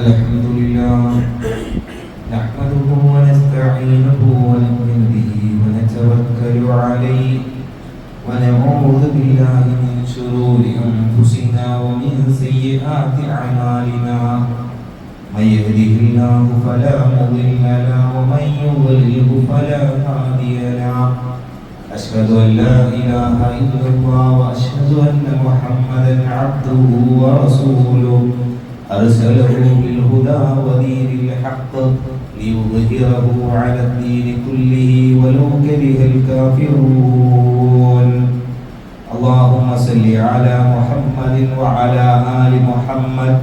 الحمد لله نحمده ونستعينه ونؤمن به ونتوكل عليه ونعوذ بالله من شرور أنفسنا ومن سيئات أعمالنا من يهده الله فلا مضل له ومن يضلله فلا هادي له أشهد أن لا إله إلا الله وأشهد أن محمدا عبده ورسوله أرسله بالهدى ودين الحق ليظهره على الدين كله ولو كره الكافرون اللهم صل على محمد وعلى آل محمد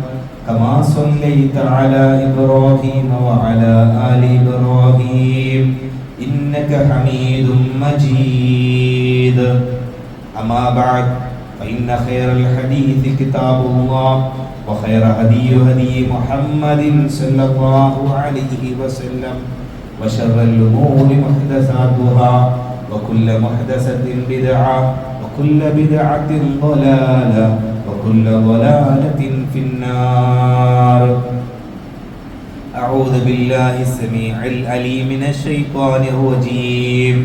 كما صليت على إبراهيم وعلى آل إبراهيم إنك حميد مجيد أما بعد فإن خير الحديث كتاب الله وخير هدي محمد صلى الله عليه وسلم وشر الأمور محدثاتها وكل محدثة بدعة وكل بدعة ضلالة وكل ضلالة في النار أعوذ بالله السميع العليم من الشيطان الرجيم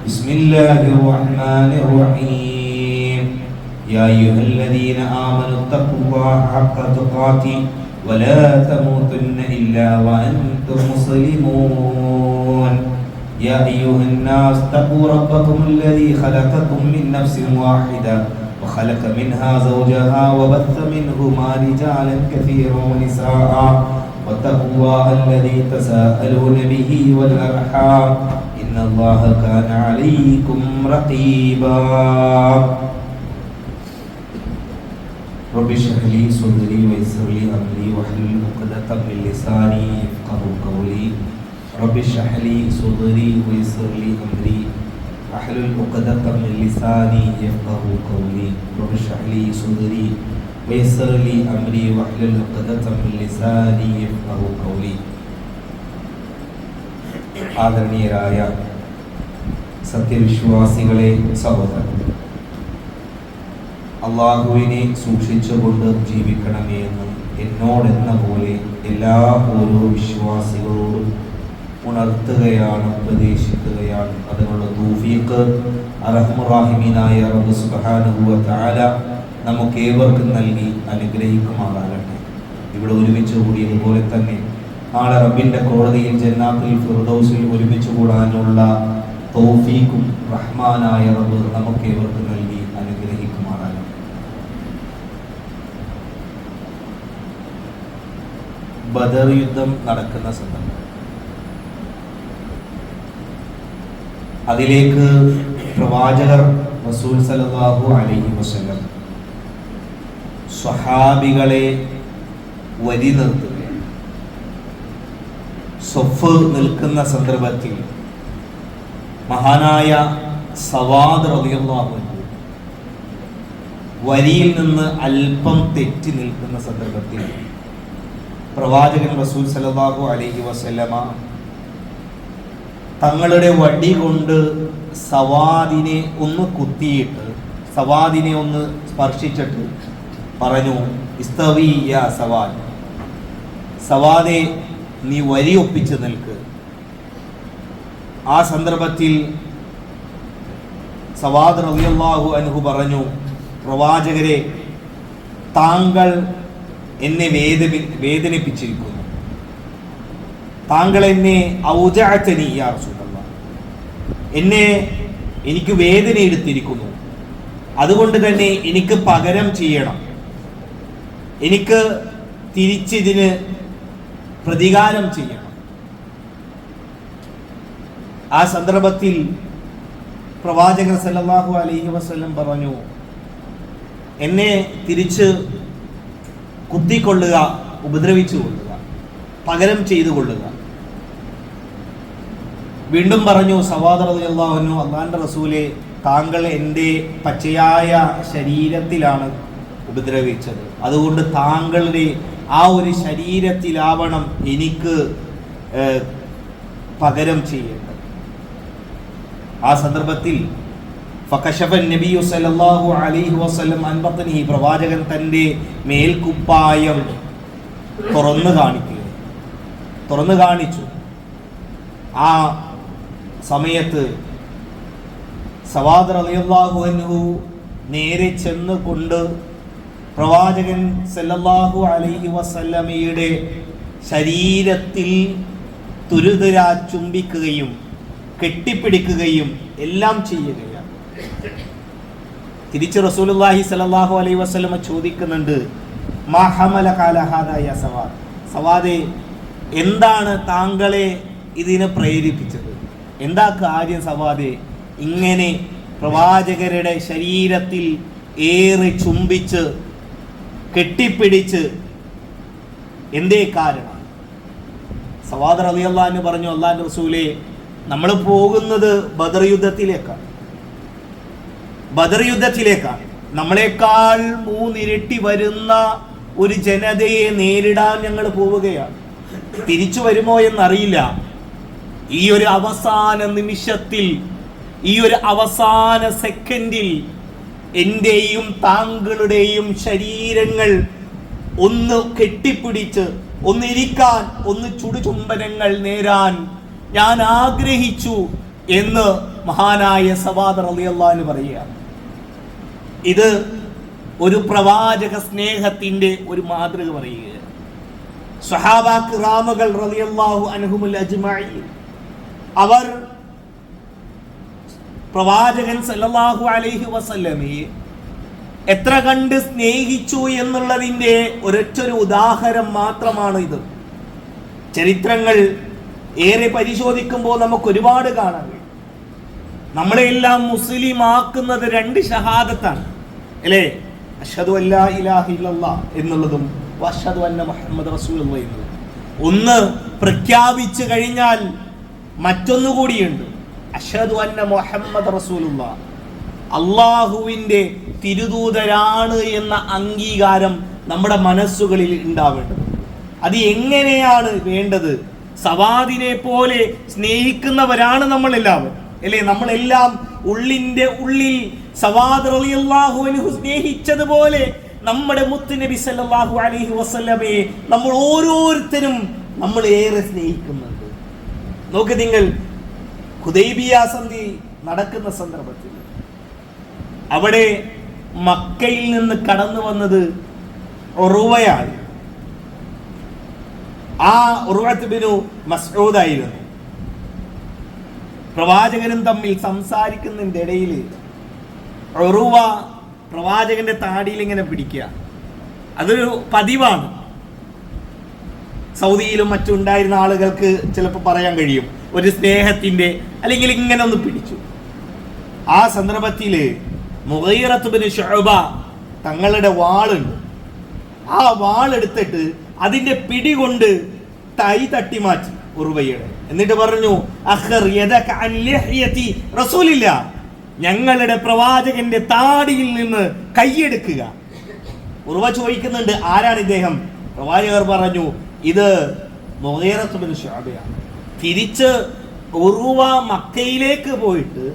بسم الله الرحمن الرحيم يا أيها الذين آمنوا اتقوا الله حق تقاته ولا تموتن إلا وأنتم مسلمون يا أيها الناس اتقوا ربكم الذي خلقكم من نفس واحدة وخلق منها زوجها وبث منهما رجالا كثيرا ونساء واتقوا الله الذي تساءلون به والأرحام إن الله كان عليكم رقيبا رب اشرح لي صدري ويسر لي أمري واحلل عقدة من لساني يفقهوا قولي رب اشرح لي صدري ويسر لي أمري واحلل عقدة من لساني يفقهوا قولي رب اشرح لي صدري ويسر لي أمري واحلل عقدة من لساني يفقهوا قولي ആദരണീയരായ സത്യവിശ്വാസികളെ സഹോദരൻ, അള്ളാഹുവിനെ സൂക്ഷിച്ചുകൊണ്ട് ജീവിക്കണമേ എന്ന് എന്നോടെന്ന പോലെ എല്ലാ ഓരോ വിശ്വാസികളോടും ഉണർത്തുകയാണ്, ഉപദേശിക്കുകയാണ്. അതിനുള്ള തൗഫീഖ് അർഹമുർ-റഹീമീനായ റബ്ബ് സുബ്ഹാനഹു വ തആല നമുക്കേവർക്കും നൽകി അനുഗ്രഹിക്കുമാറാകട്ടെ. ഇവിടെ ഒരുമിച്ച് കൂടിയതുപോലെ തന്നെ നാളെ റബ്ബിന്റെ കോടതിയിൽ ജന്നാത്തുൽ ഫിർദൗസിൽ ഒരുമിച്ച് കൂടാനുള്ള തൗഫീഖും റഹ്മാനായ റബ്ബ് നമുക്കേവർക്കും നൽകി അനുഗ്രഹിക്കുമാറാകട്ടെ. ബദർ യുദ്ധം നടക്കുന്ന സന്ദർഭം, അതിലേക്ക് പ്രവാചകർ റസൂൽ സല്ലല്ലാഹു അലൈഹി വസല്ലം സ്വഹാബികളെ വരി നിർത്തുകയാണ്. സൊഫ് നിൽക്കുന്ന സന്ദർഭത്തിൽ മഹാനായ സവാദ് റളിയല്ലാഹു അൻഹു വരിയിൽ നിന്ന് അല്പം തെറ്റി നിൽക്കുന്ന സന്ദർഭത്തിൽ പ്രവാചകൻ റസൂൽ സല്ലല്ലാഹു അലൈഹി വസല്ലമ തങ്ങളുടെ വടി കൊണ്ട് സവാദിനെ ഒന്ന് കുത്തിയിട്ട്, സവാദിനെ ഒന്ന് സ്പർശിച്ചിട്ട് പറഞ്ഞു, ഇസ്തവി യാ സവാദ്, സവാദെ നീ വരി ഒപ്പിച്ച് നിൽക്ക്. ആ സന്ദർഭത്തിൽ സവാദ് റളിയല്ലാഹു അൻഹു പറഞ്ഞു, പ്രവാചകരെ, താങ്കൾ എന്നെ വേദനിപ്പിച്ചിരിക്കുന്നു, താങ്കൾ എന്നെ ഔജഅതനി യാ റസൂലല്ലാഹ്, എനിക്ക് വേദന എടുത്തിരിക്കുന്നു. അതുകൊണ്ട് തന്നെ എനിക്ക് പകരം ചെയ്യണം, എനിക്ക് തിരിച്ചിതിന് പ്രതികാരം ചെയ്യണം. ആ സന്ദർഭത്തിൽ പ്രവാചകർ സല്ലല്ലാഹു അലൈഹി വസല്ലം പറഞ്ഞു, എന്നെ തിരിച്ച് കുത്തിക്കൊള്ളുക, ഉപദ്രവിച്ചു കൊള്ളുക, പകരം ചെയ്തു കൊള്ളുക. വീണ്ടും പറഞ്ഞു സവാദ് റളിയല്ലാഹു അൻഹു, അല്ലാഹുവിന്റെ റസൂലേ, താങ്കൾ എൻ്റെ പച്ചയായ ശരീരത്തിലാണ് ഉപദ്രവിച്ചത്, അതുകൊണ്ട് താങ്കളുടെ ആ ഒരു ശരീരത്തിലാവണം എനിക്ക് പകരം ചെയ്യേണ്ടത്. ആ സന്ദർഭത്തിൽ ഫകശഫൻ നബിയു സല്ലല്ലാഹു അലൈഹി വസല്ലം അൻ ബത്നിഹി, പ്രവാചകൻ തൻ്റെ മേൽക്കുപ്പായം തുറന്നു കാണിച്ചു. ആ സമയത്ത് സവാദ് റളിയല്ലാഹു അൻഹു നേരെ ചെന്നുകൊണ്ട് പ്രവാചകൻ സല്ലല്ലാഹു അലൈഹി വസല്ലമയുടെ ശരീരത്തിൽ തുരുതുരാ ചുംബിക്കുകയും കെട്ടിപ്പിടിക്കുകയും എല്ലാം ചെയ്യുകയാണ്. തിരിച്ച് റസൂലുള്ളാഹി സ്വല്ലല്ലാഹു അലൈഹി വസല്ലമ ചോദിക്കുന്നുണ്ട്, മാ ഹമലക അലാ ഹാദാ യാ സവാദ്, സവാദേ എന്താണ് താങ്കളെ ഇതിനെ പ്രേരിപ്പിച്ചത്? എന്താ കാര്യം സവാദേ ഇങ്ങനെ പ്രവാചകരുടെ ശരീരത്തിൽ ഏറെ ചുംബിച്ച് കെട്ടിപ്പിടിച്ച് എന്തേ കാരണം? സവാദ് റളിയല്ലാഹു അൻഹു പറഞ്ഞു, അല്ലാഹുവിന്റെ റസൂലേ, നമ്മൾ പോകുന്നത് ബദർ യുദ്ധത്തിലേക്കാണ്. നമ്മളെക്കാൾ 3 ഇരട്ടി വരുന്ന ഒരു ജനതയെ നേരിടാൻ ഞങ്ങൾ പോവുകയാണ്. തിരിച്ചു വരുമോ എന്നറിയില്ല. ഈ ഒരു അവസാന നിമിഷത്തിൽ, ഈ ഒരു അവസാന സെക്കൻഡിൽ എന്റെയും താങ്കളുടെയും ശരീരങ്ങൾ ഒന്ന് കെട്ടിപ്പിടിച്ച്, ഒന്നിരിക്കാൻ, ഒന്ന് ചുടുചുംബനങ്ങൾ നേരാൻ ഞാൻ ആഗ്രഹിച്ചു എന്ന് മഹാനായ സവാദ് റളിയല്ലാഹു അൻഹു പറയുകയാണ്. ഇത് ഒരു പ്രവാചക സ്നേഹത്തിന്റെ ഒരു മാതൃക പറയുകയാണ്. സ്വഹാബാ കിറാമുകൾ റളിയല്ലാഹു അൻഹുമുൽ അജ്മഈൻ അവർ പ്രവാചകൻ സല്ലല്ലാഹു അലൈഹി വസല്ലമയെ എത്ര കണ്ട് സ്നേഹിച്ചു എന്നുള്ളതിൻ്റെ ഒരൊറ്റൊരു ഉദാഹരണം മാത്രമാണ് ഇത്. ചരിത്രങ്ങൾ ഏറെ പരിശോധിക്കുമ്പോൾ നമുക്ക് ഒരുപാട് കാണാൻ കഴിയും. നമ്മളെല്ലാം മുസ്ലിം ആക്കുന്നത് 2 ഷഹാദത്താണ് അല്ലേ? അഷ്ഹദു അല്ലാ ഇലാഹ ഇല്ലല്ലാഹ് എന്നുള്ളതും വഅഷ്ഹദു അന്ന മുഹമ്മദ് റസൂലുള്ളാഹി എന്നുള്ളതും. ഒന്ന് പ്രഖ്യാപിച്ചു കഴിഞ്ഞാൽ മറ്റൊന്നുകൂടിയുണ്ട്, അഷ്ഹദു അന്ന മുഹമ്മദ് റസൂലുള്ളാഹ്, അള്ളാഹുവിൻ്റെ തിരുദൂതരാണ് എന്ന അംഗീകാരം നമ്മുടെ മനസ്സുകളിൽ ഉണ്ടാവേണ്ടത്. അത് എങ്ങനെയാണ് വേണ്ടത്? സവാദിനെ പോലെ സ്നേഹിക്കുന്നവരാണ് നമ്മളെല്ലാവരും അല്ലേ? നമ്മളെല്ലാം ഉള്ളിൻ്റെ ഉള്ളിൽ സവാദ് റളിയല്ലാഹു അൻഹു സ്നേഹിച്ചതുപോലെ നമ്മുടെ മുത്ത് നബി സല്ലല്ലാഹു അലൈഹി വസല്ലമയെ നമ്മൾ ഓരോരുത്തരും നമ്മൾ ഏറെ സ്നേഹിക്കുന്നുണ്ട്. നോക്ക് നിങ്ങൾ, ഹുദൈബിയ സന്ധി നടക്കുന്ന സന്ദർഭത്തിൽ അവിടെ മക്കയിൽ നിന്ന് കടന്നു വന്നത് ഉറുവയാണ്. ആ ഉർവത്ത് ബിനു മസ്ഊദ് ആയിരുന്നു. പ്രവാചകനും തമ്മിൽ സംസാരിക്കുന്നതിൻ്റെ ഇടയിൽ ഉറുവ പ്രവാചകന്റെ താടിയിൽ ഇങ്ങനെ പിടിക്കുക. അതൊരു പതിവാണ്. സൗദിയിലും മറ്റുണ്ടായിരുന്ന ആളുകൾക്ക് ചിലപ്പോൾ പറയാൻ കഴിയും, ഒരു സ്നേഹത്തിന്റെ, അല്ലെങ്കിൽ ഇങ്ങനെ ഒന്ന് പിടിച്ചു. ആ സന്ദർഭത്തിൽ മുഗീറത്ത് ബിൻ ശുഅബ തങ്ങളുടെ വാളുണ്ട്. ആ വാളെടുത്തിട്ട് അതിന്റെ പിടി കൊണ്ട് തൈ തട്ടി മാറ്റി ഉറുവയുടെ. എന്നിട്ട് പറഞ്ഞു, അഖർ യദക അൻ ലിഹ്യതി റസൂലില്ലാഹ്, ഞങ്ങളുടെ പ്രവാചകന്റെ താടിയിൽ നിന്ന് കൈയെടുക്കുക. ഉറുവ ചോദിക്കുന്നുണ്ട്, ആരാണ് ഇദ്ദേഹം? പ്രവാചകർ പറഞ്ഞു, ഇത് മുഗീറത്ത് ബിൻ ശുഅബയാണ്. തിരിച്ച് ഉറുവ മക്കയിലേക്ക് പോയിട്ട്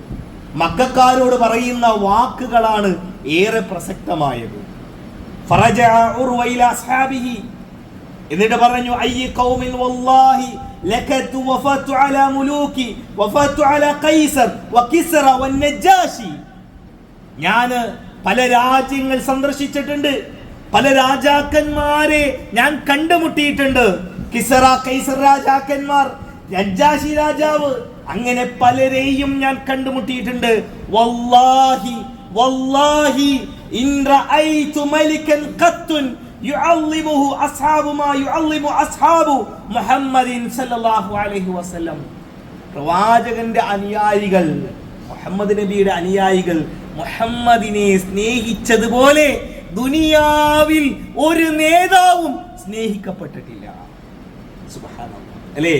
മക്കക്കാരോട് പറയുന്ന വാക്കുകളാണ് ഏറെ പ്രസക്തമായത്. ഫറജഅ ഉർവ ഇലാ അസ്ഹാബിഹി, എന്നിട്ട് പറഞ്ഞു, അയ്യ ഖൗമിൻ വല്ലാഹി ലകതു വഫതു അലാ മുലൂകി വഫതു അലാ ഖൈസർ വകിസ്റ വന്നജാശി. ഞാൻ പല രാജ്യങ്ങൾ സന്ദർശിച്ചിട്ടുണ്ട്, പല രാജാക്കന്മാരെ ഞാൻ കണ്ടുമുട്ടിയിട്ടുണ്ട്. കിസ്റ കൈസർ രാജാക്കന്മാർ, നജാശി രാജാവ്, അങ്ങനെ പലരെയും ഞാൻ കണ്ടുമുട്ടിയിട്ടുണ്ട്. വല്ലാഹി വല്ലാഹി ഇൻ റഅയ്തു മലികൻ ഖത്തുൻ യുഅല്ലിമുഹു അസ്ഹാബു മാ യുഅല്ലിമു അസ്ഹാബു മുഹമ്മദിൻ സല്ലല്ലാഹു അലൈഹി വസല്ലം. പ്രവാചകന്റെ അനുയായികൾ, മുഹമ്മദ് നബിയുടെ അനുയായികൾ മുഹമ്മദിനെ സ്നേഹിച്ചതുപോലെ ദുനിയാവിൽ ഒരു നേതാവും സ്നേഹിക്കപ്പെട്ടിട്ടില്ല. സുബ്ഹാനല്ലാഹ് അല്ലേ?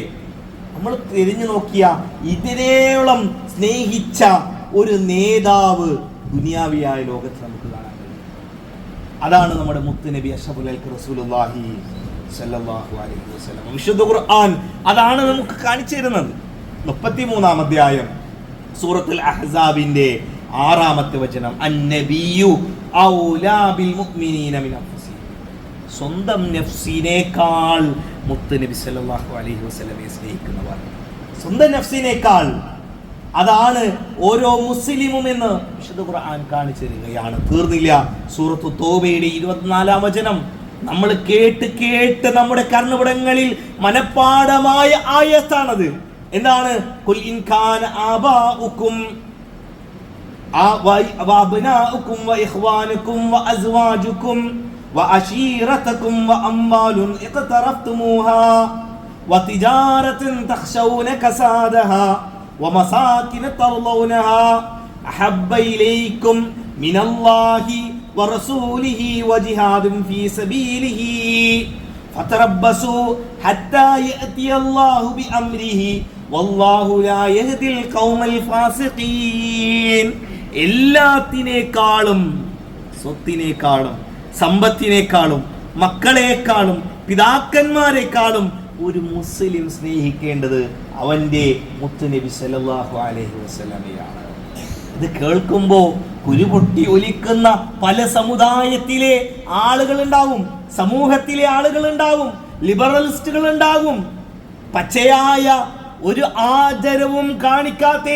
നമ്മൾ തിരിഞ്ഞു നോക്കിയ ഇതിനേളം സ്നേഹിച്ച ഒരു നേതാവ് ദുനിയാവിയായ ലോകത്ത് നമുക്ക് കാണാൻ കഴിയും. അതാണ് നമ്മുടെ മുത്ത് നബി അഷ്റഫുൽ ഖൽഖ് റസൂലുള്ളാഹി സ്വല്ലല്ലാഹു അലൈഹി വസല്ലം. വിശുദ്ധ ഖുർആൻ അതാണ് നമുക്ക് കാണിച്ചു തരുന്നത്. 33-ാം അധ്യായം സൂറത്തുൽ അഹ്സാബിന്റെ 6-ാമത്തെ വചനം, അന്നബിയു ഔലാ ബിൽ മുഅ്മിനീന മിൻ അൻഫുസിഹിം. സ്വന്തം നഫ്സിനേക്കാൾ മുത്ത് നബി സല്ലല്ലാഹു അലൈഹി വസല്ലമയെ സ്നേഹിക്കുന്നവർ, സ്വന്തം നഫ്സിനേക്കാൾ. അതാണ് ഓരോ മുസ്ലിമും എന്ന് വിശുദ്ധ ഖുർആൻ കാണിച്ചു തരികയാണ്. തീർന്നില്ല. സൂറത്തു തൗബയുടെ 24-ാം വചനം നമ്മൾ കേട്ട് കേട്ട് നമ്മുടെ കർണപടങ്ങളിൽ മനപ്പാഠമായ ആയത്താണത്. എന്താണ്? ഖുൽ ഇൻ കാന ആബാഉകും വഅബ്നാഉകും വഇഖ്വാനുകും വഅസ്വാജുകും വഅശീറതുകും വഅംവാലുൻ ഇഖ്തറഫ്തുമൂഹാ വതിജാറത്തുൻ തഖ്ശൗന കസാദഹാ വമസാകിന തർളൗനഹാ അഹബ്ബ ഇലൈക്കും മിനല്ലാഹി വറസൂലിഹി വജിഹാദുൻ ഫീ സബീലിഹി ഫതറബ്ബസൂ ഹത്താ യഅതിയല്ലാഹു ബിഅംരിഹി വല്ലാഹു ലാ യഹ്ദിൽ ഖൗമൽ ഫാസിഖീൻ. എല്ലാത്തിനേക്കാളും, സ്വത്തിനേക്കാളും സമ്പത്തിനേക്കാളും മക്കളെക്കാളും പിതാക്കന്മാരെക്കാളും ഒരു മുസ്ലിം സ്നേഹിക്കേണ്ടത് അവന്റെ മുത്തുനബി സല്ലല്ലാഹു അലൈഹി വസല്ലമയാണ്. ഇത് കേൾക്കുമ്പോൾ കുരുപൊട്ടി ഒലിക്കുന്ന പല സമുദായത്തിലെ ആളുകൾ ഉണ്ടാവും, സമൂഹത്തിലെ ആളുകൾ ഉണ്ടാവും, ലിബറലിസ്റ്റുകൾ ഉണ്ടാവും. പച്ചയായ ഒരു ആദരവും കാണിക്കാത്ത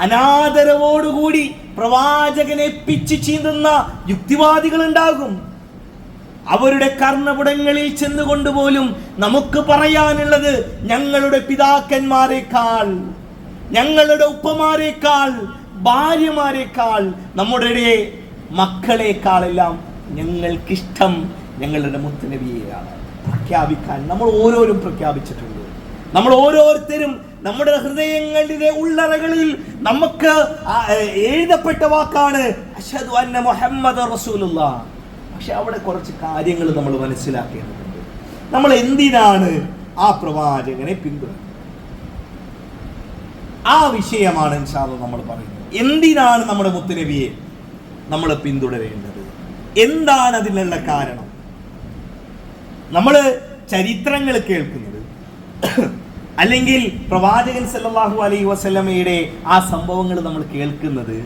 അനാദരവോടുകൂടി പ്രവാചകനെ പിച്ചു ചീന്തുന്ന യുക്തിവാദികൾ ഉണ്ടാകും. അവരുടെ കർണപുടങ്ങളിൽ ചെന്നുകൊണ്ടുപോലും നമുക്ക് പറയാനുള്ളത് ഞങ്ങളുടെ പിതാക്കന്മാരെക്കാൾ, ഞങ്ങളുടെ ഉപ്പമാരെക്കാൾ, ഭാര്യമാരെക്കാൾ, നമ്മുടെ മക്കളെക്കാളെല്ലാം ഞങ്ങൾക്കിഷ്ടം ഞങ്ങളുടെ മുത്തുനബിയെയാണ് പ്രഖ്യാപിക്കാൻ നമ്മൾ ഓരോരും പ്രഖ്യാപിച്ചിട്ടുണ്ട്. നമ്മൾ ഓരോരുത്തരും നമ്മുടെ ഹൃദയങ്ങളുടെ ഉള്ളറകളിൽ നമുക്ക് എഴുതപ്പെട്ട വാക്കാണ് അശ്ഹദു അന്ന മുഹമ്മദ റസൂലുള്ളാഹ്. പക്ഷെ അവിടെ കുറച്ച് കാര്യങ്ങൾ നമ്മൾ മനസ്സിലാക്കേണ്ടതുണ്ട്. നമ്മൾ എന്തിനാണ് ആ പ്രവാചകനെ പിന്തുടരുന്നത്? ആ വിഷയമാണ് ഇൻഷാ അല്ലാഹ് നമ്മൾ പറയുന്നത്. എന്തിനാണ് നമ്മുടെ മുത്തുനബിയെ നമ്മൾ പിന്തുടരേണ്ടത്? എന്താണ് അതിനുള്ള കാരണം? നമ്മൾ ചരിത്രങ്ങൾ കേൾക്കുന്നത് അല്ലെങ്കിൽ പ്രവാചകൻ സല്ലല്ലാഹു അലൈഹി വസല്ലമയുടെ ആ സംഭവങ്ങൾ നമ്മൾ കേൾക്കുന്നത്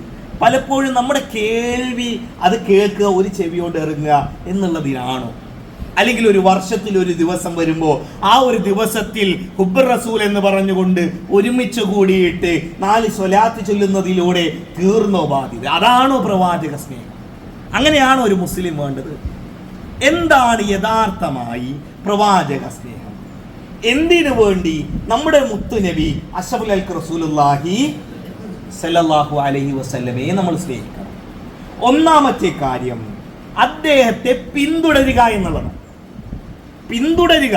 പലപ്പോഴും നമ്മുടെ കേൾവി അത് കേൾക്കുക, ഒരു ചെവിയോട് ഇറങ്ങുക എന്നുള്ളതിനാണോ? അല്ലെങ്കിൽ ഒരു വർഷത്തിൽ ഒരു ദിവസം വരുമ്പോൾ ആ ഒരു ദിവസത്തിൽ ഹുബ്ബുർ റസൂൽ എന്ന് പറഞ്ഞുകൊണ്ട് ഒരുമിച്ച് കൂടിയിട്ട് 4 സ്വലാത്ത് ചൊല്ലുന്നതിലൂടെ തീർന്നോ ബാധ്യത? അതാണോ പ്രവാചക സ്നേഹം? അങ്ങനെയാണോ ഒരു മുസ്ലിം വേണ്ടത്? എന്താണ് യഥാർത്ഥമായി പ്രവാചക സ്നേഹം? എന്തിനു വേണ്ടി നമ്മുടെ മുത്തുനബി അഷ്റഫുൽ ഖൽഖ് റസൂലുള്ളാഹി സല്ലല്ലാഹു അലൈഹി വസല്ലമയെ നമ്മൾ സ്നേഹിക്കണം? ഒന്നാമത്തെ കാര്യം അദ്ദേഹത്തെ പിന്തുടരുക എന്നുള്ളതാണ്. പിന്തുടരുക,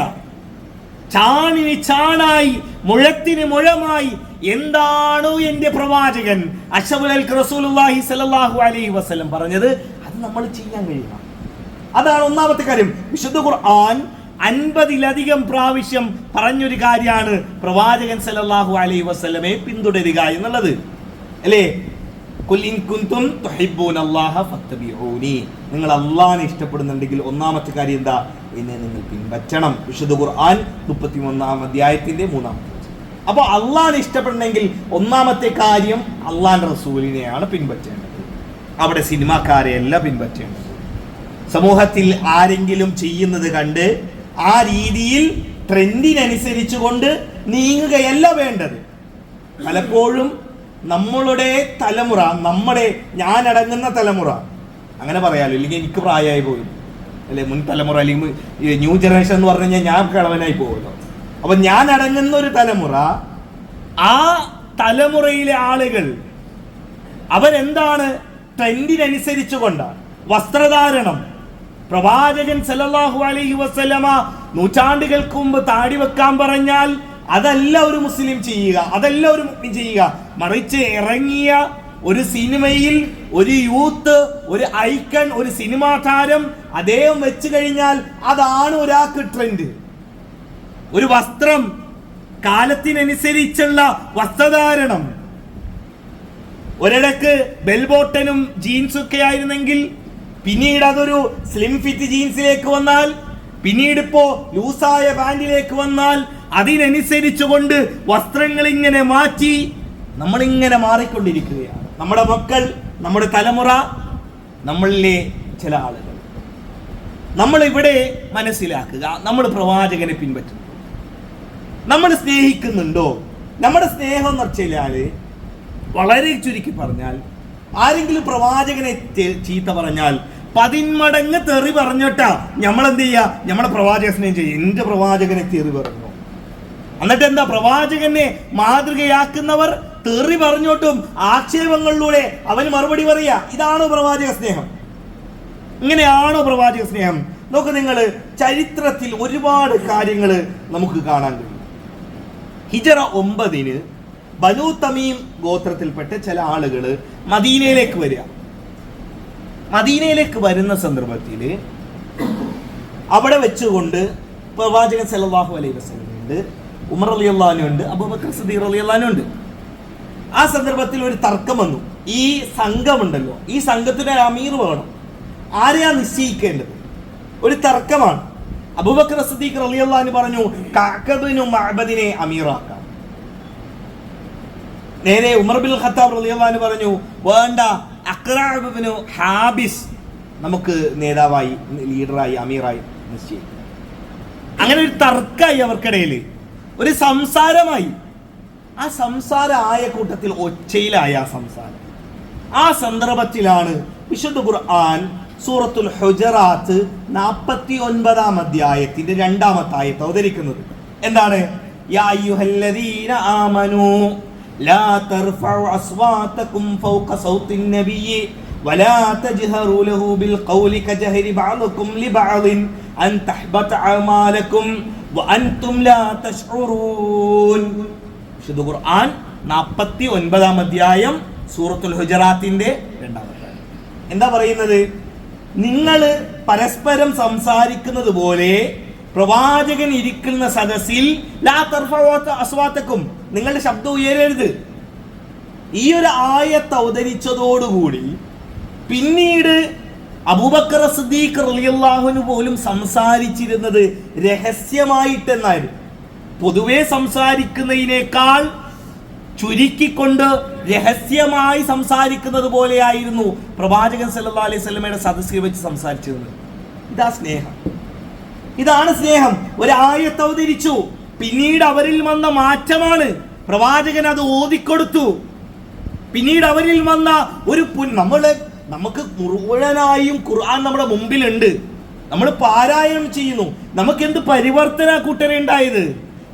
ചാണിന് ചാണായി മുഴത്തിന് മുഴമായി എന്താണോ എൻ്റെ പ്രവാചകൻ അഷ്റഫുൽ ഖൽഖ് റസൂലുള്ളാഹി സല്ലല്ലാഹു അലൈഹി വസല്ലം പറഞ്ഞത് അത് നമ്മൾ ചെയ്യാൻ കഴിയണം. അതാണ് ഒന്നാമത്തെ കാര്യം. വിശുദ്ധ ഖുർആൻ 50-ലധികം പ്രാവശ്യം പറഞ്ഞൊരു കാര്യമാണ് പ്രവാചകൻ സല്ലല്ലാഹു അലൈഹി വസല്ലമയെ പിന്തുടരുക എന്നുള്ളത്, അല്ലേ? ഖുൽ ഇൻ കുൻതും തുഹിബ്ബൂനല്ലാഹ ഫത്തബിഊനി. നിങ്ങൾ അല്ലാഹുവിനെ ഇഷ്ടപ്പെടുന്നുണ്ടെങ്കിൽ ഒന്നാമത്തെ കാര്യം എന്താ? എന്നെ നിങ്ങൾ പിൻപറ്റണം. വിശുദ്ധ ഖുർആൻ 31-ാം അധ്യായത്തിന്റെ 3-ാമത്തെ. അപ്പോൾ അല്ലാഹുവിനെ ഇഷ്ടപ്പെടണമെങ്കിൽ ഒന്നാമത്തെ കാര്യം അല്ലാഹുവിന്റെ റസൂലിനെയാണ് പിൻപറ്റേണ്ടത്. അവിടെ സിനിമാക്കാരെയല്ല പിൻപറ്റേണ്ടത്. സമൂഹത്തിൽ ആരെങ്കിലും ചെയ്യുന്നത് കണ്ട് ആ രീതിയിൽ ട്രെൻഡിനനുസരിച്ച് കൊണ്ട് നീങ്ങുകയല്ല വേണ്ടത്. പലപ്പോഴും നമ്മളുടെ തലമുറ, ഞാനടങ്ങുന്ന തലമുറ, അങ്ങനെ പറയാലോ, ഇല്ലെങ്കിൽ എനിക്ക് പ്രായമായി പോയി, അല്ലെ? മുൻ തലമുറ അല്ലെങ്കിൽ ന്യൂ ജനറേഷൻ എന്ന് പറഞ്ഞു കഴിഞ്ഞാൽ ഞാൻ കിളവനായി പോകുമല്ലോ. അപ്പൊ ഞാൻ അടങ്ങുന്ന ഒരു തലമുറ, ആ തലമുറയിലെ ആളുകൾ അവരെന്താണ്? ട്രെൻഡിനനുസരിച്ച് കൊണ്ടാണ് വസ്ത്രധാരണം. പ്രവാചകൻ സല്ലല്ലാഹു അലൈഹി വസല്ലമ നൂറ്റാണ്ടുകൾക്ക് മുമ്പ് താടി വെക്കാൻ പറഞ്ഞാൽ അതല്ല ഒരു മുസ്ലിം ചെയ്യുക, അതല്ല ഒരു മുസ്ലിം ചെയ്യുക. മറിച്ച് ഇറങ്ങിയ ഒരു സിനിമയിൽ ഒരു യൂത്ത്, ഒരു ഐക്കൺ, ഒരു സിനിമാ താരം അദ്ദേഹം വെച്ച് കഴിഞ്ഞാൽ അതാണ് ഒരാൾക്ക് ട്രെൻഡ്. ഒരു വസ്ത്രം, കാലത്തിനനുസരിച്ചുള്ള വസ്ത്രധാരണം. ഒരിടക്ക് ബെൽബോട്ടനും ജീൻസൊക്കെ ആയിരുന്നെങ്കിൽ പിന്നീട് അതൊരു സ്ലിം ഫിറ്റ് ജീൻസിലേക്ക് വന്നാൽ, പിന്നീട് ഇപ്പോ ലൂസായ പാന്റിലേക്ക് വന്നാൽ അതിനനുസരിച്ച് കൊണ്ട് വസ്ത്രങ്ങൾ ഇങ്ങനെ മാറ്റി നമ്മളിങ്ങനെ മാറിക്കൊണ്ടിരിക്കുകയാണ്. നമ്മുടെ മക്കൾ, നമ്മുടെ തലമുറ, നമ്മളിലെ ചില ആളുകൾ. നമ്മളിവിടെ മനസ്സിലാക്കുക, നമ്മൾ പ്രവാചകനെ പിൻപറ്റുന്നു, നമ്മൾ സ്നേഹിക്കുന്നുണ്ടോ? നമ്മുടെ സ്നേഹം എന്ന് വെച്ചാൽ വളരെ ചുരുക്കി പറഞ്ഞാൽ, ആരെങ്കിലും പ്രവാചകനെ ചീത്ത പറഞ്ഞാൽ 10 മടങ്ങ് തെറി പറഞ്ഞിട്ടാ നമ്മളെന്ത് ചെയ്യുക? നമ്മളെ പ്രവാചക സ്നേഹം ചെയ്യും. എന്റെ പ്രവാചകനെ തെറി പറഞ്ഞു. എന്നിട്ട് എന്താ? പ്രവാചകനെ മാതൃകയാക്കുന്നവർ തെറി പറഞ്ഞോട്ടും ആക്ഷേപങ്ങളിലൂടെ അവന് മറുപടി പറയുക. ഇതാണോ പ്രവാചക സ്നേഹം? ഇങ്ങനെയാണോ പ്രവാചക സ്നേഹം? നോക്ക് നിങ്ങൾ, ചരിത്രത്തിൽ ഒരുപാട് കാര്യങ്ങൾ നമുക്ക് കാണാൻ കഴിയും. ഹിജറ 9 ബനൂ തമീം ഗോത്രത്തിൽപ്പെട്ട ചില ആളുകൾ മദീനയിലേക്ക് വരിക. മദീനയിലേക്ക് വരുന്ന സന്ദർഭത്തിൽ അവിടെ വെച്ചുകൊണ്ട് പ്രവാചകൻ സല്ലല്ലാഹു അലൈഹി വസല്ലം ഉണ്ട്, ഉമർ റളിയല്ലാഹു അൻഹു ഉണ്ട്, അബൂബക്കർ സിദ്ദീഖ് റളിയല്ലാഹു അൻഹു ഉണ്ട്. ആ സന്ദർഭത്തിൽ ഒരു തർക്കം വന്നു. ഈ സംഘമുണ്ടല്ലോ, ഈ സംഘത്തിന് ഒരു അമീർ വേണം. ആരെയാ നിശ്ചയിക്കേണ്ടത്? ഒരു തർക്കമാണ്. അബൂബക്കർ സിദ്ദീഖ് റളിയല്ലാഹു അൻഹു പറഞ്ഞു കഅബ് ഇബ്നു മഅബദിനെ അമീറാക്കാം. നേരെ ഉമർ ബിൻ ഖത്താബ് റളിയല്ലാഹു അൻഹു പറഞ്ഞു വേണ്ട, അഖ്റഅബ് ഇബ്നു ഹാബിസ് നമുക്ക് നേതാവായി, ലീഡറായി, അമീറായി നിശ്ചയിക്കും. അങ്ങനെ ഒരു തർക്കമായി അവർക്കിടയിൽ, ഒരു സംസാരമായി. ആ സംസാരം ആയ കൂട്ടത്തിൽ ഒച്ചയിലായ ആ സംസാരം. ആ സന്ദർഭത്തിലാണ് വിശുദ്ധ ഖുർആൻ സൂറത്തുൽ ഹുജറാത്ത് 49-ാം അധ്യായത്തിന്റെ 2-ാമത്തെ ആയത്ത് അവതരിക്കുന്നത്. എന്താണ്? യാ അയ്യുഹല്ലദീന ആമനൂ ലാ തർഫഉ അസ്വാതകും ഫൗക സൗത്തിൻ നബിയ്യി വലാ തജ്ഹറൂ ലഹു ബിൽ ഖൗലി കജഹരി ബഅദുകും ലിബഅദിൻ അൻ തഹ്ബത അഅമാലകും വഅൻതും ലാ തശ്ഉറൂൻ. വിശുദ്ധ ഖുർആൻ 49-ാം അധ്യായം സൂറത്തുൽ ഹുജറാത്തിന്റെ 2-ാമത്തെ ആയത്ത്. എന്താ പറയുന്നത്? നിങ്ങൾ പരസ്പരം സംസാരിക്കുന്നത് പോലെ പ്രവാചകൻ ഇരിക്കുന്ന സദസ്സിൽ ലാ തർഫഉ അസ്വാതകും, നിങ്ങളുടെ ശബ്ദം ഉയരരുത്. ഈ ഒരു ആയത്ത് അവതരിച്ചതോടുകൂടി പിന്നീട് അബൂബക്കർ സിദ്ദീഖ് റളിയല്ലാഹു അൻഹു പോലും സംസാരിച്ചിരുന്നത് രഹസ്യമായിട്ടെന്നായിരുന്നു. പൊതുവെ സംസാരിക്കുന്നതിനേക്കാൾ ചുരുക്കിക്കൊണ്ട് രഹസ്യമായി സംസാരിക്കുന്നത് പോലെയായിരുന്നു പ്രവാചകൻ സല്ലല്ലാഹു അലൈഹി വസല്ലമയുടെ സദസ്സിൽ വെച്ച് സംസാരിച്ചിരുന്നത്. ഇതാ സ്നേഹം, ഇതാണ് സ്നേഹം. ഒരു ആയത്ത് അവതരിച്ചു, പിന്നീട് അവരിൽ വന്ന മാറ്റമാണ്. പ്രവാചകൻ അത് ഓതിക്കൊടുത്തു. പിന്നീട് അവരിൽ വന്ന ഒരു നമുക്ക് മുഴുവനായും ഖുർആൻ നമ്മുടെ മുമ്പിലുണ്ട്, നമ്മൾ പാരായണം ചെയ്യുന്നു. നമുക്ക് എന്ത് പരിവർത്തന കൂട്ടരുണ്ടായത്?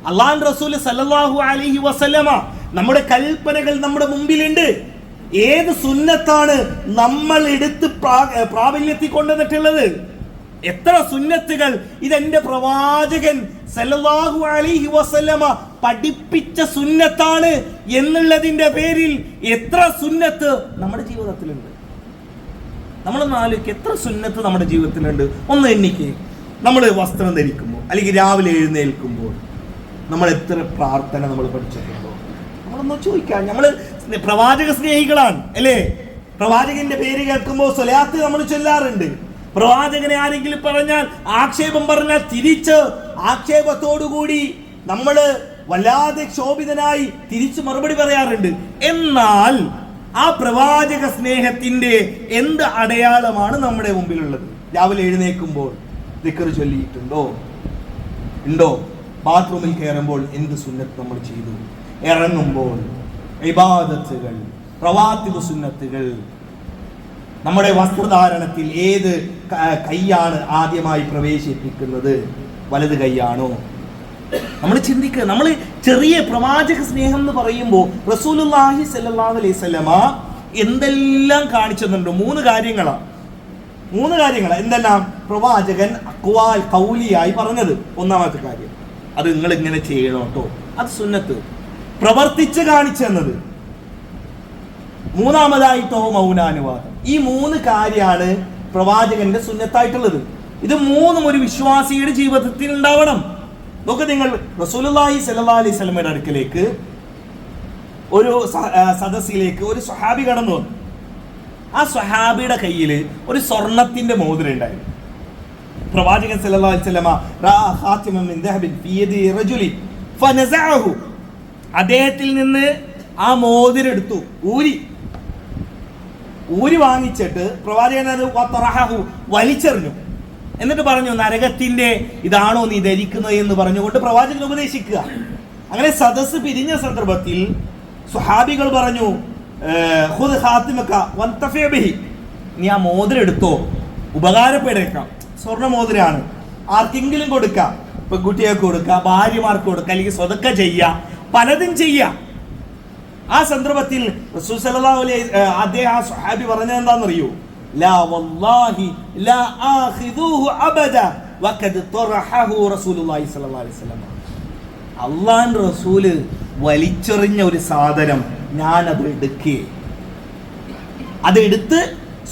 അള്ളാഹു റസൂൽ സല്ലല്ലാഹു അലൈഹി വസല്ലമ നമ്മുടെ കൽപ്പനകൾ നമ്മുടെ മുമ്പിലുണ്ട്. ഏത് സുന്നത്താണ് നമ്മൾ എടുത്ത് പ്രാബല്യത്തിൽ കൊണ്ടുവന്നിട്ടുള്ളത്? എത്ര സുന്നത്തുകൾ ഇതെന്റെ പ്രവാചകൻ സല്ലല്ലാഹു അലൈഹി വസല്ലമ പഠിപ്പിച്ച സുന്നത്താണ് എന്നുള്ളതിന്റെ പേരിൽ എത്ര സുന്നത്ത് നമ്മുടെ ജീവിതത്തിലുണ്ട്? നമ്മളൊന്ന് ആലോചിക്കുക, എത്ര സുന്നത്ത് നമ്മുടെ ജീവിതത്തിലുണ്ട്? ഒന്ന് എണ്ണിക്ക്. നമ്മൾ വസ്ത്രം ധരിക്കുമ്പോൾ അല്ലെങ്കിൽ രാവിലെ എഴുന്നേൽക്കുമ്പോൾ നമ്മൾ എത്ര പ്രാർത്ഥന നമ്മൾ പഠിച്ചിട്ടുണ്ടോ? നമ്മളൊന്ന് ചോദിക്കാം. നമ്മൾ പ്രവാചക സ്നേഹികളാണ് അല്ലേ? പ്രവാചകന്റെ പേര് കേൾക്കുമ്പോൾ സ്വലാത്ത് നമ്മൾ ചൊല്ലാറുണ്ട്. പ്രവാചകനെ ആരെങ്കിലും പറഞ്ഞാൽ, ആക്ഷേപം പറഞ്ഞാൽ തിരിച്ച് ആക്ഷേപത്തോടുകൂടി നമ്മൾ വല്ലാതെ ക്ഷോഭിതനായി തിരിച്ചു മറുപടി പറയാറുണ്ട്. എന്നാൽ ആ പ്രവാചക സ്നേഹത്തിന്റെ എന്ത് അടയാളമാണ് നമ്മുടെ മുമ്പിലുള്ളത്? രാവിലെ എഴുന്നേൽക്കുമ്പോൾ ദിക്ർ ചൊല്ലിയിട്ടുണ്ടോ? ഉണ്ടോ? ബാത്റൂമിൽ കയറുമ്പോൾ എന്ത് സുന്നത്ത് നമ്മൾ ചെയ്തു? ഇറങ്ങുമ്പോൾ ഇബാദത്തുകൾ, റവാത്തിബ് സുന്നത്തുകൾ. നമ്മുടെ വസ്ത്രധാരണത്തിൽ ഏത് കൈയാണ് ആദ്യമായി പ്രവേശിപ്പിക്കുന്നത്? വലത് കൈയാണോ? നമ്മൾ ചിന്തിക്കുക. നമ്മൾ ചെറിയ പ്രവാചക സ്നേഹം എന്ന് പറയുമ്പോൾ റസൂലുള്ളാഹി സ്വല്ലല്ലാഹു അലൈഹി വസല്ലമ എന്തെല്ലാം കാണിച്ചെന്നുണ്ട്? 3 കാര്യങ്ങളാണ്. എന്തെല്ലാം? പ്രവാചകൻ അഖ്വാൽ ഖൗലിയായി പറഞ്ഞത്. ഒന്നാമത്തെ കാര്യം, അത് നിങ്ങൾ ഇങ്ങനെ ചെയ്യണം കേട്ടോ, അത് സുന്നത്ത്. പ്രവർത്തിച്ച് കാണിച്ചു തന്നത്. മൂന്നാമതായിട്ടോ മൗനാനുവാദം. ഈ 3 കാര്യമാണ് പ്രവാചകന്റെ സുന്നത്തായിട്ടുള്ളത്. ഇത് 3ഉം ഒരു വിശ്വാസിയുടെ ജീവിതത്തിൽ ഉണ്ടാവണം. നോക്ക് നിങ്ങൾ, റസൂലുള്ളാഹി സ്വല്ലല്ലാഹു അലൈഹി വസല്ലമയുടെ അടുക്കലേക്ക് ഒരു സദസ്സിലേക്ക് ഒരു സ്വഹാബി കടന്നു വന്നു. ആ സ്വഹാബിയുടെ കയ്യിൽ ഒരു സ്വർണത്തിന്റെ മോതിരം ഉണ്ടായിരുന്നു. പ്രവാചകൻ സല്ലല്ലാഹു അലൈഹി വസല്ലമ ഖാതിമൻ മിൻ ദഹബിൻ ഫീ യദി റജുലി ഫനസഅഹു, അദ്ദേഹത്തിൽ നിന്ന് ആ മോതിരം എടുത്തു, ഊരി വാങ്ങിച്ചിട്ട് പ്രവാചകൻ അത് വലിച്ചെറിഞ്ഞു. എന്നിട്ട് പറഞ്ഞു നരകത്തിന്റെ ഇതാണോ നീ ധരിക്കുന്നത് എന്ന് പറഞ്ഞുകൊണ്ട് പ്രവാചകൻ ഉപദേശിക്കുക. അങ്ങനെ സദസ്സ് പിരിഞ്ഞ സന്ദർഭത്തിൽ സ്വഹാബികൾ പറഞ്ഞു ഖുദ് ഖാതിമക വന്തഫി ബിഹി, നീ ആ മോതിരം എടുത്തോ, ഉപകാരപ്പെടുക്കാം. സ്വർണ്ണ മോതിരാണ്, ആർക്കെങ്കിലും കൊടുക്കാം, പെൺകുട്ടികൾക്ക് കൊടുക്കാം, ഭാര്യമാർക്ക് കൊടുക്കാം, അല്ലെങ്കിൽ സ്വതക്ക ചെയ്യാം, പലതും ചെയ്യാം. ആ സന്ദർഭത്തിൽ റസൂൽ സല്ലല്ലാഹു അലൈഹി അദ്ദേഹം ആ സ്വഹാബി പറഞ്ഞത് എന്താണെന്നറിയോ? ലാ വല്ലാഹി ലാ ആഖിദൂഹു അബദ വഖദ് തറഹഹു റസൂലുള്ളാഹി സ്വല്ലല്ലാഹു അലൈഹി വസല്ലം. അല്ലാഹുവിന്റെ റസൂല് വലിച്ചെറിഞ്ഞ ഒരു സാധനം ഞാനത് എടുക്കേ, അതെടുത്ത്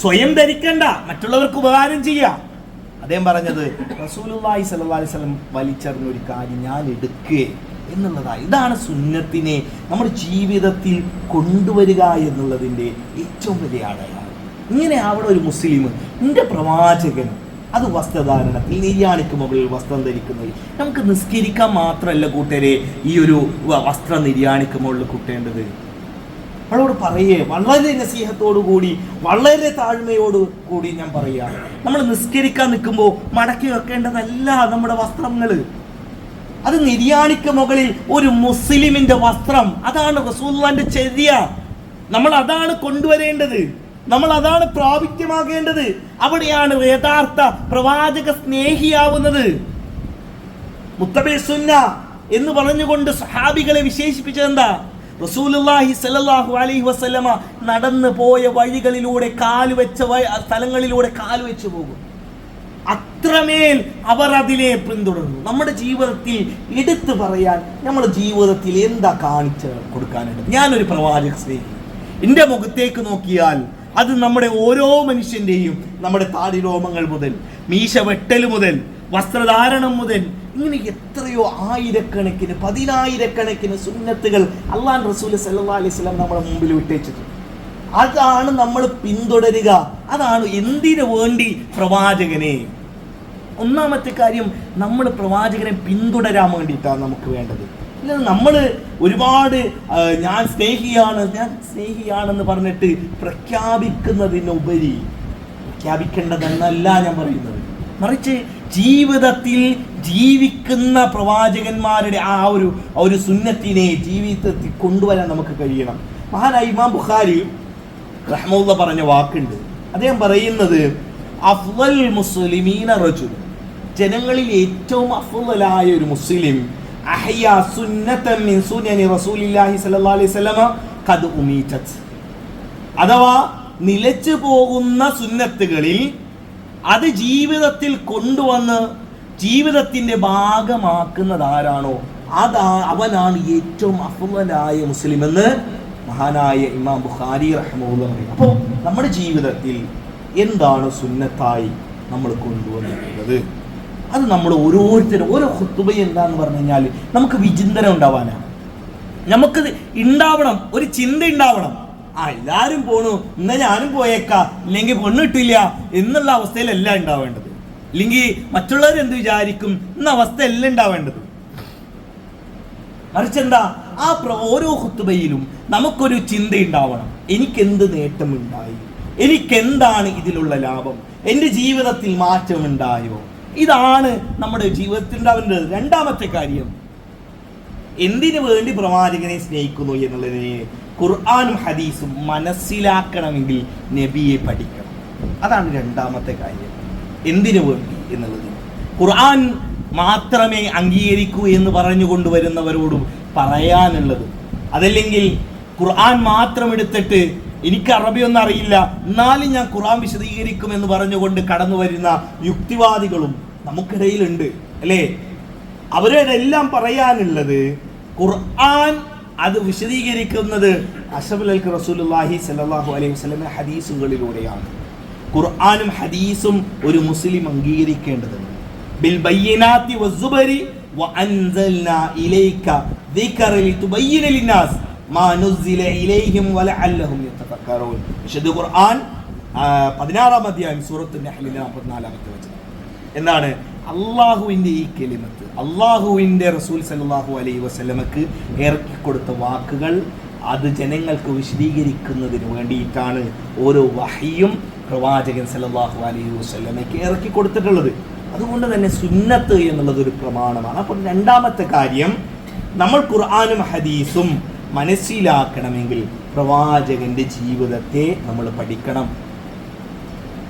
സ്വയം ധരിക്കണ്ട, മറ്റുള്ളവർക്ക് ഉപകാരം ചെയ്യാം. അദ്ദേഹം പറഞ്ഞത് റസൂലുള്ളാഹി സ്വല്ലല്ലാഹു അലൈഹി വസല്ലം വലിച്ചെറിഞ്ഞ ഒരു കാര്യം ഞാൻ എടുക്കേ എന്നുള്ളതാണ്. ഇതാണ് സുന്നത്തിനെ നമ്മുടെ ജീവിതത്തിൽ കൊണ്ടുവരിക എന്നുള്ളതിൻ്റെ ഏറ്റവും വലിയ അടയാളം. ഇങ്ങനെ അവിടെ ഒരു മുസ്ലിം, എൻ്റെ പ്രവാചകൻ അത് വസ്ത്രധാരണത്തിൽ നിര്യാണിക്ക് മുകളിൽ വസ്ത്രം ധരിക്കുന്നത്. നമുക്ക് നിസ്കരിക്കാൻ മാത്രമല്ല കൂട്ടരെ ഈ ഒരു വസ്ത്രം നിര്യാണിക്ക് മുകളിൽ കൂട്ടേണ്ടത്. അവളോട് പറയേ, വളരെ നസീഹത്തോടു കൂടി, വളരെ താഴ്മയോട് കൂടി ഞാൻ പറയാ, നമ്മൾ നിസ്കരിക്കാൻ നിൽക്കുമ്പോൾ മടക്കി വെക്കേണ്ടതല്ല നമ്മുടെ വസ്ത്രങ്ങൾ. അത് നിര്യാണിക്ക് മുകളിൽ ഒരു മുസ്ലിമിന്റെ വസ്ത്രം, അതാണ് റസൂലുള്ളാഹിന്റെ ചര്യ. നമ്മൾ അതാണ് കൊണ്ടുവരേണ്ടത്, നമ്മൾ അതാണ് പ്രാപിത്യമാകേണ്ടത്. അവിടെയാണ് യഥാർത്ഥ പ്രവാചക സ്നേഹിയാവുന്നത്. മുത്തബി സുന്ന എന്ന് പറഞ്ഞുകൊണ്ട് സഹാബികളെ വിശേഷിപ്പിച്ചത് എന്താ? റസൂലുള്ളാഹി സ്വല്ലല്ലാഹു അലൈഹി വസല്ലമ നടന്നു പോയ വഴികളിലൂടെ കാലുവെച്ച സ്ഥലങ്ങളിലൂടെ കാലുവെച്ച് പോകും. അത്രമേൽ അവർ അതിനെ പിന്തുടർന്നു. നമ്മുടെ ജീവിതത്തിൽ എടുത്തു പറയാൻ നമ്മുടെ ജീവിതത്തിൽ എന്താ കാണിച്ച് കൊടുക്കാനുണ്ട്? ഞാനൊരു പ്രവാചക സ്നേഹി. എൻ്റെ മുഖത്തേക്ക് നോക്കിയാൽ അത് നമ്മുടെ ഓരോ മനുഷ്യൻ്റെയും, നമ്മുടെ താടി രോമങ്ങൾ മുതൽ മീശ വെട്ടൽ മുതൽ വസ്ത്രധാരണം മുതൽ ഇങ്ങനെ എത്രയോ ആയിരക്കണക്കിന് പതിനായിരക്കണക്കിന് സുന്നത്തുകൾ അല്ലാഹു റസൂൽ സല്ലല്ലാഹു അലൈഹി വസല്ലം നമ്മുടെ മുമ്പിൽ വിട്ടേച്ചിട്ടുണ്ട്. അതാണ് നമ്മൾ പിന്തുടരുക. അതാണ് എന്തിനു വേണ്ടി പ്രവാചകനെ. ഒന്നാമത്തെ കാര്യം, നമ്മൾ പ്രവാചകനെ പിന്തുടരാൻ വേണ്ടിയിട്ടാണ് നമുക്ക് വേണ്ടത്. ഇല്ല നമ്മൾ ഒരുപാട് ഞാൻ സ്നേഹിയാണെന്ന് പറഞ്ഞിട്ട് പ്രഖ്യാപിക്കുന്നതിനുപരി, പ്രഖ്യാപിക്കേണ്ടതെന്നല്ല ഞാൻ പറയുന്നത്, മറിച്ച് ജീവിതത്തിൽ ജീവിക്കുന്ന പ്രവാചകന്മാരുടെ ആ ഒരു സുന്നത്തിനെ ജീവിതത്തിൽ കൊണ്ടുവരാൻ നമുക്ക് കഴിയണം. മഹാനായ ഇമാം ബുഖാരി റഹ്മത്തുള്ളാഹി പറഞ്ഞ വാക്കുണ്ട്. അദ്ദേഹം പറയുന്നത് അഫ്ളൽ മുസ്ലിമീന റജുൽ, ജനങ്ങളിൽ ഏറ്റവും അഫ്ളലായ ഒരു മുസ്ലിം അഹ്യാ സുന്നതൻ മിൻ സുനനി റസൂലില്ലാഹി സ്വല്ലല്ലാഹു അലൈഹി വസല്ലമ ഖദ് ഉമീതത്, അഥവാ നിലച്ചു പോകുന്ന സുന്നത്തുകളിൽ അത് ജീവിതത്തിൽ കൊണ്ടുവന്ന് ജീവിതത്തിന്റെ ഭാഗമാക്കുന്നത് ആരാണോ അവനാണ് ഏറ്റവും അഫ്ളലായ മുസ്ലിം എന്ന് മഹാനായ ഇമാം ബുഖാരി റഹ്മത്തുള്ളാഹി പറയും. അപ്പോൾ നമ്മുടെ ജീവിതത്തിൽ എന്താണ് സുന്നത്തായി നമ്മൾ കൊണ്ടുവന്നിട്ടുള്ളത്? അത് നമ്മൾ ഓരോരുത്തരും ഓരോ ഖുതുബ എന്താന്ന് പറഞ്ഞു കഴിഞ്ഞാൽ നമുക്ക് വിചിന്തനം ഉണ്ടാവാനാണ്. നമുക്ക് ഉണ്ടാവണം, ഒരു ചിന്ത ഉണ്ടാവണം. എല്ലാവരും പോണു, എന്നാ ഞാനും പോയേക്കാം, ഇല്ലെങ്കിൽ പെണ്ണിട്ടില്ല എന്നുള്ള അവസ്ഥയിലല്ല ഉണ്ടാവേണ്ടത്. അല്ലെങ്കിൽ മറ്റുള്ളവർ എന്ത് വിചാരിക്കും എന്ന അവസ്ഥയല്ല ഉണ്ടാവേണ്ടത്. മറിച്ചെന്താ, ഓരോ ഖുതുബയിലും നമുക്കൊരു ചിന്ത ഉണ്ടാവണം. എനിക്കെന്ത് നേട്ടമുണ്ടായി, എനിക്കെന്താണ് ഇതിലുള്ള ലാഭം, എൻ്റെ ജീവിതത്തിൽ മാറ്റമുണ്ടായോ? ഇതാണ് നമ്മുടെ ജീവിതത്തിൽ ഉണ്ടാവേണ്ടത്. രണ്ടാമത്തെ കാര്യം, എന്തിനു വേണ്ടി പ്രവാചകനെ സ്നേഹിക്കുന്നു എന്നുള്ളതിനെ ഖുർആനും ഹദീസും മനസ്സിലാക്കണമെങ്കിൽ നബിയെ പഠിക്കണം. അതാണ് രണ്ടാമത്തെ കാര്യം. എന്തിനു വേണ്ടി എന്നുള്ളത് ഖുർആൻ മാത്രമേ അംഗീകരിക്കൂ എന്ന് പറഞ്ഞുകൊണ്ടുവരുന്നവരോടും പറയാനുള്ളത്. അതല്ലെങ്കിൽ ഖുർആൻ മാത്രം എടുത്തിട്ട് എനിക്ക് അറബിയൊന്നും അറിയില്ല എന്നാലും ഞാൻ ഖുർആൻ വിശദീകരിക്കും എന്ന് പറഞ്ഞുകൊണ്ട് കടന്നു വരുന്ന യുക്തിവാദികളും നമുക്കിടയിലുണ്ട്, അല്ലേ? അവരുടെ എല്ലാം പറയാനുള്ളത് ഖുർആൻ അത് വിശദീകരിക്കുന്നത് അഷ്റഫുൽ ഖൽഖ് റസൂലുള്ളാഹി സ്വല്ലല്ലാഹു അലൈഹി വസല്ലം ഹദീസുകളിലൂടെയാണ്. ഖുർആനും ഹദീസും ഒരു മുസ്ലിം അംഗീകരിക്കേണ്ടതുണ്ട്. ബിൽ ബയ്യിനാതി വസ്സുബരി വഅൻസൽനാ ഇലൈക ദിക്റ ലിതുബയ്യിന ലിന്നാസ് മാ നുസില ഇലൈഹിം വലഅല്ലഹും യതഫക്കറൂൻ. വിശുദ്ധ ഖുർആൻ 16-ാം അധ്യായം സൂറത്തുൻ നഹ്ലിലെ 44-ാമത്തെ വചനം എന്താണ്? അള്ളാഹുവിൻ്റെ ഈ കലിമത്ത്, അള്ളാഹുവിൻ്റെ റസൂൽ സല്ലല്ലാഹു അലൈഹി വസല്ലമക്ക് ഇറക്കിക്കൊടുത്ത വാക്കുകൾ അത് ജനങ്ങൾക്ക് വിശദീകരിക്കുന്നതിന് വേണ്ടിയിട്ടാണ് ഓരോ വഹിയും പ്രവാചകൻ സല്ലല്ലാഹു അലൈഹി വസല്ലമയ്ക്ക് ഇറക്കി കൊടുത്തിട്ടുള്ളത്. അതുകൊണ്ട് തന്നെ സുന്നത്ത് എന്നുള്ളത് ഒരു പ്രമാണമാണ്. അപ്പോൾ രണ്ടാമത്തെ കാര്യം, നമ്മൾ ഖുർആനും ഹദീസും മനസ്സിലാക്കണമെങ്കിൽ പ്രവാചകന്റെ ജീവിതത്തെ നമ്മൾ പഠിക്കണം.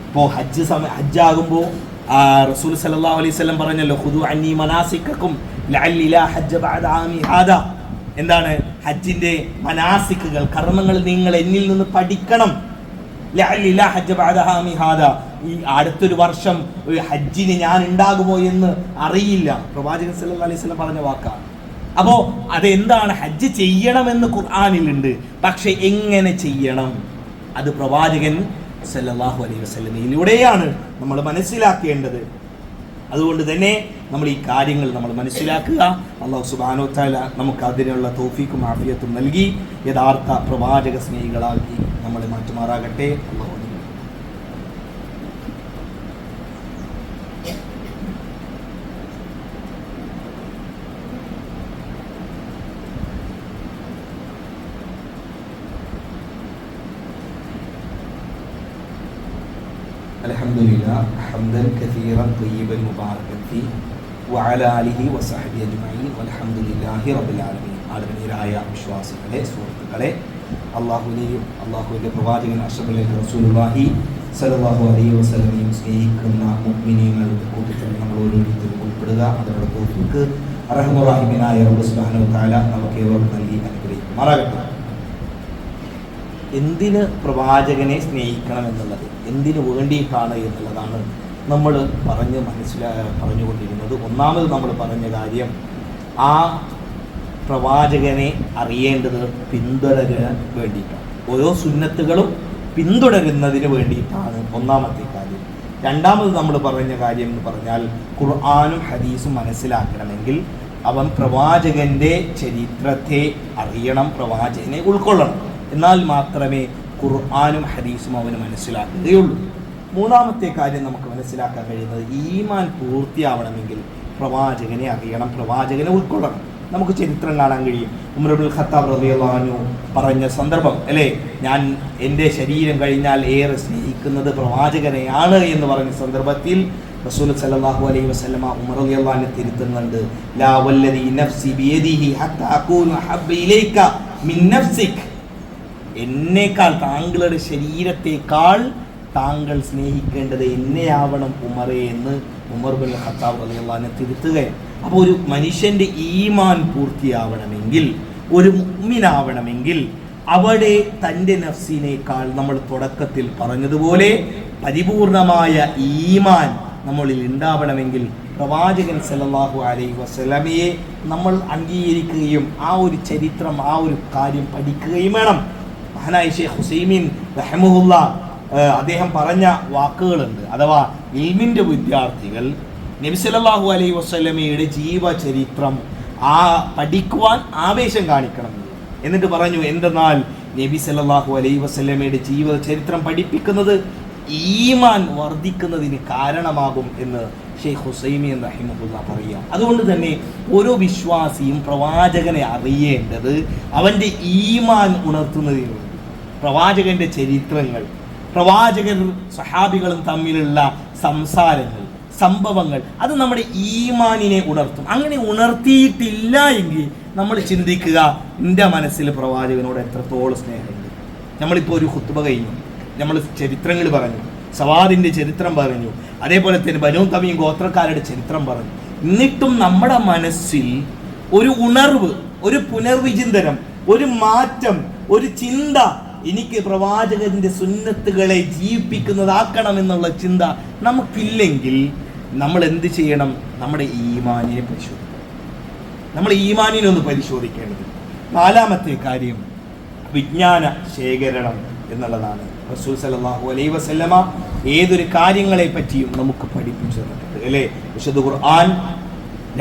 ഇപ്പോൾ ഹജ്ജാകുമ്പോൾ റസൂൽ സല്ലല്ലാഹു അലൈഹി വസല്ലം പറഞ്ഞല്ലോ, ഖുദു അന്നി മനാസിക്കക്കും ലഅല്ലി ലാ ഹജ്ജ ബഅദ ആമി ഹാദാ. എന്താണ് ഹജ്ജിന്റെ മനാസിക്കുകൾ, കർമ്മങ്ങൾ നിങ്ങൾ എന്നിൽ നിന്ന് പഠിക്കണം. ലഅല്ലി ലാ ഹജ്ജ ബഅദ ആമി ഹാദാ, ഈ അടുത്തൊരു വർഷം ഒരു ഹജ്ജിന് ഞാൻ ഉണ്ടാകുമോ എന്ന് അറിയില്ല. പ്രവാചകൻ സല്ലല്ലാഹു അലൈഹി വസല്ലം പറഞ്ഞ വാക്കാണ്. അപ്പോ അതെന്താണ്? ഹജ്ജ് ചെയ്യണമെന്ന് ഖുർആനിലുണ്ട്, പക്ഷെ എങ്ങനെ ചെയ്യണം അത് പ്രവാചകൻ സല്ലല്ലാഹു അലൈഹി വസല്ലമയിലൂടെയാണ് നമ്മൾ മനസ്സിലാക്കേണ്ടത്. അതുകൊണ്ട് തന്നെ നമ്മൾ ഈ കാര്യങ്ങൾ നമ്മൾ മനസ്സിലാക്കുക. അല്ലാഹു സുബ്ഹാനഹു വ തആല നമുക്ക് അതിനുള്ള തൗഫീഖും ആഫിയത്തും നൽകി യഥാർത്ഥ പ്രവാചക സ്നേഹികളാക്കി നമ്മളെ മാറ്റുമാറാകട്ടെ. അല്ലാഹു അൽഹംദുലില്ലാഹ് ഹംദൻ കസീറൻ ത്വയ്യിബൻ മുബാറകൻ ഫീ വഅലാ ആലിഹി വസഹ്ബിഹി അജ്മഈൻ വൽഹംദുലില്ലാഹി റബ്ബിൽ ആലമീൻ. ആദരണീയരായ വിശ്വാസികളെ, സുഹൃത്തുക്കളെ, അല്ലാഹുവിനെയും അല്ലാഹുവിൻ്റെ പ്രവാചകൻ അഷ്റഫുൽ റസൂലുള്ളാഹി സല്ലല്ലാഹു അലൈഹി വസല്ലമയും സ്നേഹിക്കുന്ന മുഅ്മിനീങ്ങളുടെ കൂട്ടത്തിൽ നമ്മൾ ഓരോരുത്തരും ഉൾപ്പെടുക. അതിനുള്ള തൗഫീഖ് അർഹമർ റഹീമിനായ റബ്ബ് സുബ്ഹാനഹു വ തആല നമുക്ക് ഏവർക്കും നൽകി അനുഗ്രഹിക്കുമാറാകട്ടെ. എന്തിന് പ്രവാചകനെ സ്നേഹിക്കണം എന്നുള്ളത്, എന്തിനു വേണ്ടിയിട്ടാണ് എന്നുള്ളതാണ് നമ്മൾ പറഞ്ഞുകൊണ്ടിരുന്നത്. ഒന്നാമത് നമ്മൾ പറഞ്ഞ കാര്യം, ആ പ്രവാചകനെ അറിയേണ്ടത് പിന്തുടരാൻ വേണ്ടിയിട്ടാണ്. ഓരോ സുന്നത്തുകളും പിന്തുടരുന്നതിന് വേണ്ടിയിട്ടാണ് ഒന്നാമത്തെ കാര്യം. രണ്ടാമത് നമ്മൾ പറഞ്ഞ കാര്യം എന്ന് പറഞ്ഞാൽ, ഖുർആനും ഹദീസും മനസ്സിലാക്കണമെങ്കിൽ അവൻ പ്രവാചകന്റെ ചരിത്രത്തെ അറിയണം, പ്രവാചകനെ ഉൾക്കൊള്ളണം. എന്നാൽ മാത്രമേ ഖുർആനും ഹദീസും അവന് മനസ്സിലാക്കുകയുള്ളൂ. മൂന്നാമത്തെ കാര്യം നമുക്ക് മനസ്സിലാക്കാൻ കഴിയുന്നത്, ഈമാൻ പൂർത്തിയാവണമെങ്കിൽ പ്രവാചകനെ അറിയണം, പ്രവാചകനെ ഉൾക്കൊള്ളണം. നമുക്ക് ചരിത്രം കാണാൻ കഴിയും. ഉമർ ഇബ്നുൽ ഖത്താബ് റളിയല്ലാഹു അൻഹു പറഞ്ഞ സന്ദർഭം അല്ലേ, ഞാൻ എൻ്റെ ശരീരം കഴിഞ്ഞാൽ ഏറെ സ്നേഹിക്കുന്നത് പ്രവാചകനെയാണ് എന്ന് പറഞ്ഞ സന്ദർഭത്തിൽ റസൂൽ സല്ലല്ലാഹു അലൈഹി വസല്ലമ ഉമർ റളിയല്ലാഹു അൻഹു തിരുത്തുന്നുണ്ട്, ലാ വല്ലദി നഫ്സി ബിയദിഹി ഹത്താ അകൂന ഹബ്ബ ഇലൈക മിൻ നഫ്സിക്. എന്നേക്കാൾ, താങ്കളുടെ ശരീരത്തെക്കാൾ താങ്കൾ സ്നേഹിക്കേണ്ടത് എന്നെയാവണം ഉമറേ എന്ന് ഉമർ ഇബ്നുൽ ഖത്താബ് റളിയല്ലാഹു അൻഹു തിരുത്തുകയാണ്. അപ്പോൾ ഒരു മനുഷ്യൻ്റെ ഈമാൻ പൂർത്തിയാവണമെങ്കിൽ, ഒരു മുഅ്മിനാവണമെങ്കിൽ, അവിടെ തൻ്റെ നഫ്സിനേക്കാൾ നമ്മൾ തുടക്കത്തിൽ പറഞ്ഞതുപോലെ പരിപൂർണമായ ഈമാൻ നമ്മളിൽ ഉണ്ടാവണമെങ്കിൽ പ്രവാചകൻ സല്ലല്ലാഹു അലൈഹി വസല്ലമയെ നമ്മൾ അംഗീകരിക്കുകയും ആ ഒരു ചരിത്രം, ആ ഒരു കാര്യം പഠിക്കുകയും വേണം. മഹാനായ ഷെയ്ഖ് ഹുസൈമീൻ റഹിമഹുല്ലാ അദ്ദേഹം പറഞ്ഞ വാക്കുകളുണ്ട്. അഥവാ ഇൽമിൻ്റെ വിദ്യാർത്ഥികൾ നബി സല്ലല്ലാഹു അലൈഹി വസല്ലമയുടെ ജീവചരിത്രം പഠിക്കുവാൻ ആവേശം കാണിക്കണം. എന്നിട്ട് പറഞ്ഞു, എന്തെന്നാൽ നബി സല്ലല്ലാഹു അലൈഹി വസല്ലമയുടെ ജീവചരിത്രം പഠിപ്പിക്കുന്നത് ഈമാൻ വർദ്ധിക്കുന്നതിന് കാരണമാകും എന്ന് ഷെയ്ഖ് ഹുസൈമീൻ റഹിമഹുല്ലാ പറയുക. അതുകൊണ്ട് തന്നെ ഓരോ വിശ്വാസിയും പ്രവാചകനെ അറിയേണ്ടത് അവൻ്റെ ഈമാൻ ഉണർത്തുന്നതിന് വേണ്ടി. പ്രവാചകന്റെ ചരിത്രങ്ങൾ, പ്രവാചകർ സഹാബികളും തമ്മിലുള്ള സംസാരങ്ങൾ, സംഭവങ്ങൾ, അത് നമ്മുടെ ഈമാനിനെ ഉണർത്തും. അങ്ങനെ ഉണർത്തിയിട്ടില്ല എങ്കിൽ നമ്മൾ ചിന്തിക്കുക, എൻ്റെ മനസ്സിൽ പ്രവാചകനോട് എത്രത്തോളം സ്നേഹമുണ്ട്. നമ്മളിപ്പോൾ ഒരു ഖുത്ബ കഴിഞ്ഞു, നമ്മൾ ചരിത്രങ്ങൾ പറഞ്ഞു, സവാദിൻ്റെ ചരിത്രം പറഞ്ഞു, അതേപോലെ തന്നെ ബനൂ തമീം ഗോത്രക്കാരുടെ ചരിത്രം പറഞ്ഞു. എന്നിട്ടും നമ്മുടെ മനസ്സിൽ ഒരു ഉണർവ്, ഒരു പുനർവിചിന്തനം, ഒരു മാറ്റം, ഒരു ചിന്ത, എനിക്ക് പ്രവാചകന്റെ സുന്നത്തുകളെ ജീവിപ്പിക്കുന്നതാക്കണം എന്നുള്ള ചിന്ത നമുക്കില്ലെങ്കിൽ നമ്മൾ എന്ത് ചെയ്യണം? നമ്മുടെ ഈമാനിനെ പരിശോധിക്കണം. നമ്മൾ ഈമാനിനെ ഒന്ന് പരിശോധിക്കേണ്ടത്. നാലാമത്തെ കാര്യം വിജ്ഞാന ശേഖരണം എന്നുള്ളതാണ്. റസൂൽ സല്ലല്ലാഹു അലൈഹി വസല്ലമ ഏതൊരു കാര്യങ്ങളെ പറ്റിയും നമുക്ക് പഠിപ്പിച്ചു തന്നിട്ടുണ്ട് അല്ലേ. വിശുദ്ധ ഖുർആൻ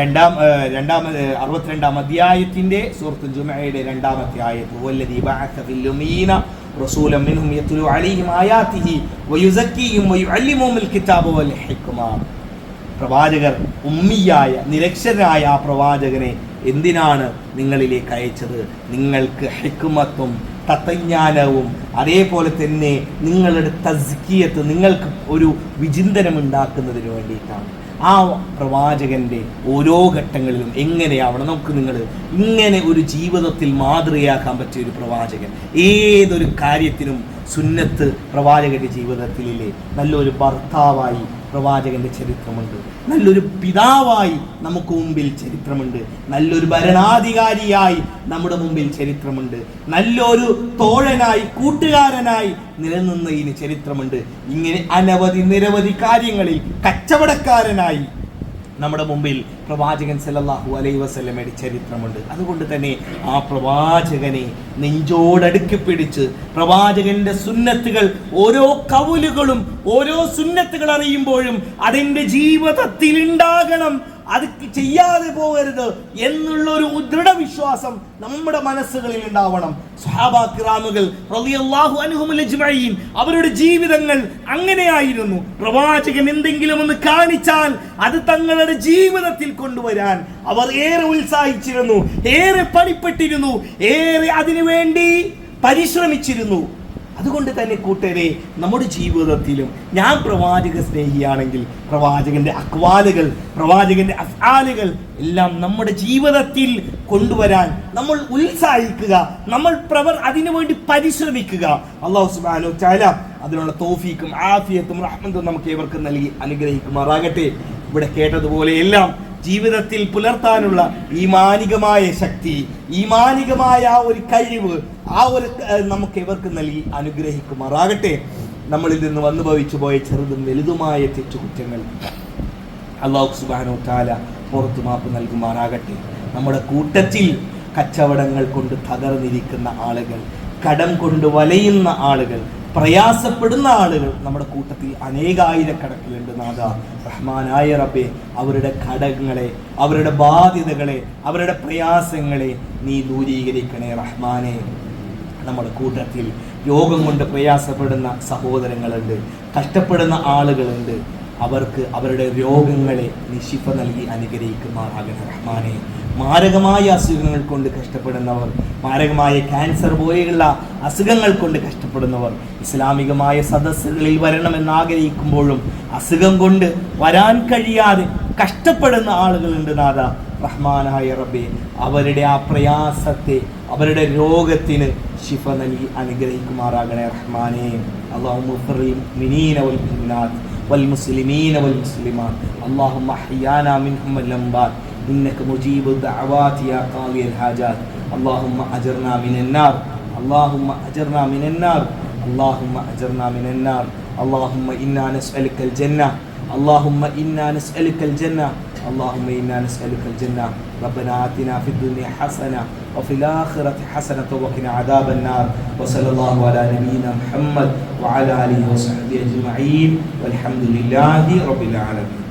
62-ാം അധ്യായത്തിന്റെ സൂറത്തുൽ ജുമുഅയുടെ 2-ാമത്തെ ആയത്ത്, വല്ലദീ ബഅസ ഫിൽ ഉമ്മീന റസൂലൻ മിൻഹും യത്ലു അലൈഹിം ആയാതിഹി വയുസക്കിഹിം വയുഅല്ലിമുഹുൽ കിതാബ വൽ ഹിക്മ. പ്രവാചകർ ഉമ്മിയായ, നിരക്ഷരനായ ആ പ്രവാചകനെ എന്തിനാണ് നിങ്ങളിലേക്ക് അയച്ചത്? നിങ്ങൾക്ക് ഹിക്മത്തും തത്വജ്ഞാനവും അതേപോലെ തന്നെ നിങ്ങളുടെ തസ്കിയത്ത്, നിങ്ങൾക്ക് ഒരു വിചിന്തനം ഉണ്ടാക്കുന്നതിന് വേണ്ടിയിട്ടാണ്. ആ പ്രവാചകൻ്റെ ഓരോ ഘട്ടങ്ങളിലും എങ്ങനെയാവണം നിങ്ങൾ ഇങ്ങനെ ഒരു ജീവിതത്തിൽ മാതൃകയാക്കാൻ പറ്റിയ ഒരു പ്രവാചകൻ. ഏതൊരു കാര്യത്തിനും സുന്നത്ത് പ്രവാചകൻ്റെ ജീവിതത്തിലില്ലേ. നല്ലൊരു ഭർത്താവായി പ്രവാചകൻ്റെ ചരിത്രമുണ്ട്, നല്ലൊരു പിതാവായി നമുക്ക് മുമ്പിൽ ചരിത്രമുണ്ട്, നല്ലൊരു ഭരണാധികാരിയായി നമ്മുടെ മുമ്പിൽ ചരിത്രമുണ്ട്, നല്ലൊരു തോഴനായി കൂട്ടുകാരനായി നിലനിന്നതിന് ചരിത്രമുണ്ട്. ഇങ്ങനെ അനവധി നിരവധി കാര്യങ്ങളിൽ കച്ചവടക്കാരനായി നമ്മുടെ മുമ്പിൽ പ്രവാചകൻ സല്ലല്ലാഹു അലൈഹി വസല്ലമയുടെ ചരിത്രമുണ്ട്. അതുകൊണ്ട് തന്നെ ആ പ്രവാചകനെ നെഞ്ചോടടുക്കി പിടിച്ച് പ്രവാചകന്റെ സുന്നത്തുകൾ, ഓരോ കൗലുകളും ഓരോ സുന്നത്തുകൾ അറിയുമ്പോഴും അതെന്റെ ജീവിതത്തിൽ ഉണ്ടാകണം, അത് ചെയ്യാതെ പോകരുത് എന്നുള്ളൊരു ദൃഢവിശ്വാസം നമ്മുടെ മനസ്സുകളിൽ ഉണ്ടാവണം. സ്വഹാബാ കിറാമുകൾ റളിയല്ലാഹു അൻഹും അജ്മഈൻ അവരുടെ ജീവിതങ്ങൾ അങ്ങനെയായിരുന്നു. പ്രവാചകൻ എന്തെങ്കിലും ഒന്ന് കാണിച്ചാൽ അത് തങ്ങളുടെ ജീവിതത്തിൽ കൊണ്ടുവരാൻ അവർ ഏറെ ഉത്സാഹിച്ചിരുന്നു, ഏറെ പണിപ്പെട്ടിരുന്നു, ഏറെ അതിനുവേണ്ടി പരിശ്രമിച്ചിരുന്നു. അതുകൊണ്ട് തന്നെ കൂട്ടരെ, നമ്മുടെ ജീവിതത്തിലും ഞാൻ പ്രവാചക സ്നേഹിയാണെങ്കിൽ പ്രവാചകന്റെ അക്വാലുകൾ, പ്രവാചകന്റെ അഫ്ആലുകൾ എല്ലാം നമ്മുടെ ജീവിതത്തിൽ കൊണ്ടുവരാൻ നമ്മൾ ഉത്സാഹിക്കുക, നമ്മൾ അതിനുവേണ്ടി പരിശ്രമിക്കുക. അല്ലാഹു സുബ്ഹാനഹു വ തആല അതിനുള്ള തൗഫീഖും ആഫിയത്തും റഹ്മത്തും നമുക്ക് ഏവർക്കും നൽകി അനുഗ്രഹിക്കുമാറാകട്ടെ. ഇവിടെ കേട്ടതുപോലെ എല്ലാം ജീവിതത്തിൽ പുലർത്താനുള്ള ഈമാനികമായ ശക്തി, ഈമാനികമായ ആ ഒരു കഴിവ്, ആ ഒരു നമുക്ക് ഇവർക്ക് നൽകി അനുഗ്രഹിക്കുമാറാകട്ടെ. നമ്മളിൽ നിന്ന് വന്നു ഭവിച്ചു പോയ ചെറുതും വലുതുമായ തെറ്റുകുറ്റങ്ങൾ അല്ലാഹു സുബ്ഹാനഹു വ തആല പുറത്തു മാപ്പ് നൽകുമാറാകട്ടെ. നമ്മുടെ കൂട്ടത്തിൽ കച്ചവടങ്ങൾ കൊണ്ട് തകർന്നിരിക്കുന്ന ആളുകൾ, കടം കൊണ്ട് വലയുന്ന ആളുകൾ, പ്രയാസപ്പെടുന്ന ആളുകൾ നമ്മുടെ കൂട്ടത്തിൽ അനേകായിരക്കണക്കിലുണ്ട്. നാഥ റഹ്മാനായ റബ്ബേ, അവരുടെ കടങ്ങളെ, അവരുടെ ബാധ്യതകളെ, അവരുടെ പ്രയാസങ്ങളെ നീ ദൂരീകരിക്കണേ റഹ്മാനെ. നമ്മുടെ കൂട്ടത്തിൽ രോഗം കൊണ്ട് പ്രയാസപ്പെടുന്ന സഹോദരങ്ങളുണ്ട്, കഷ്ടപ്പെടുന്ന ആളുകളുണ്ട്. അവർക്ക് അവരുടെ രോഗങ്ങളെ നീ ശിഫ നൽകി അനുഗ്രഹിക്കുമാറാകണേ റഹ്മാനെ. മാരകമായ അസുഖങ്ങൾ കൊണ്ട് കഷ്ടപ്പെടുന്നവർ, മാരകമായ ക്യാൻസർ പോലെയുള്ള അസുഖങ്ങൾ കൊണ്ട് കഷ്ടപ്പെടുന്നവർ ഇസ്ലാമികമായ സദസ്സുകളിൽ വരണമെന്ന് ആഗ്രഹിക്കുമ്പോഴും അസുഖം കൊണ്ട് വരാൻ കഴിയാതെ കഷ്ടപ്പെടുന്ന ആളുകളുണ്ട്. നാഥ റഹ്മാനായ റബ്ബേ, അവരുടെ ആ പ്രയാസത്തെ, അവരുടെ രോഗത്തിന് ശിഫ നൽകി അനുഗ്രഹിക്കുമാറാകണേ റഹ്മാനെ. അല്ലാഹുമ്മ ഗ്ഫിറിൽ മുഅ്മിനീന വൽ മുഅ്മിനാത്ത് വൽ മുസ്ലിമീന വൽ മുസ്ലിമാത്ത് അല്ലാഹുമ്മ അഹ്യാനാ മിൻഹും വൽ അംവാത് إنك مجيب الدعوات يا قاضي الحاجات اللهم أجرنا من النار اللهم أجرنا من النار اللهم أجرنا من النار اللهم إنا نسألك الجنة اللهم إنا نسألك الجنة اللهم إنا نسألك الجنة ربنا آتنا في الدنيا حسنة وفي الآخرة حسنة وقنا عذاب النار وصلى الله على نبينا محمد وعلى آله وصحبه أجمعين والحمد لله رب العالمين.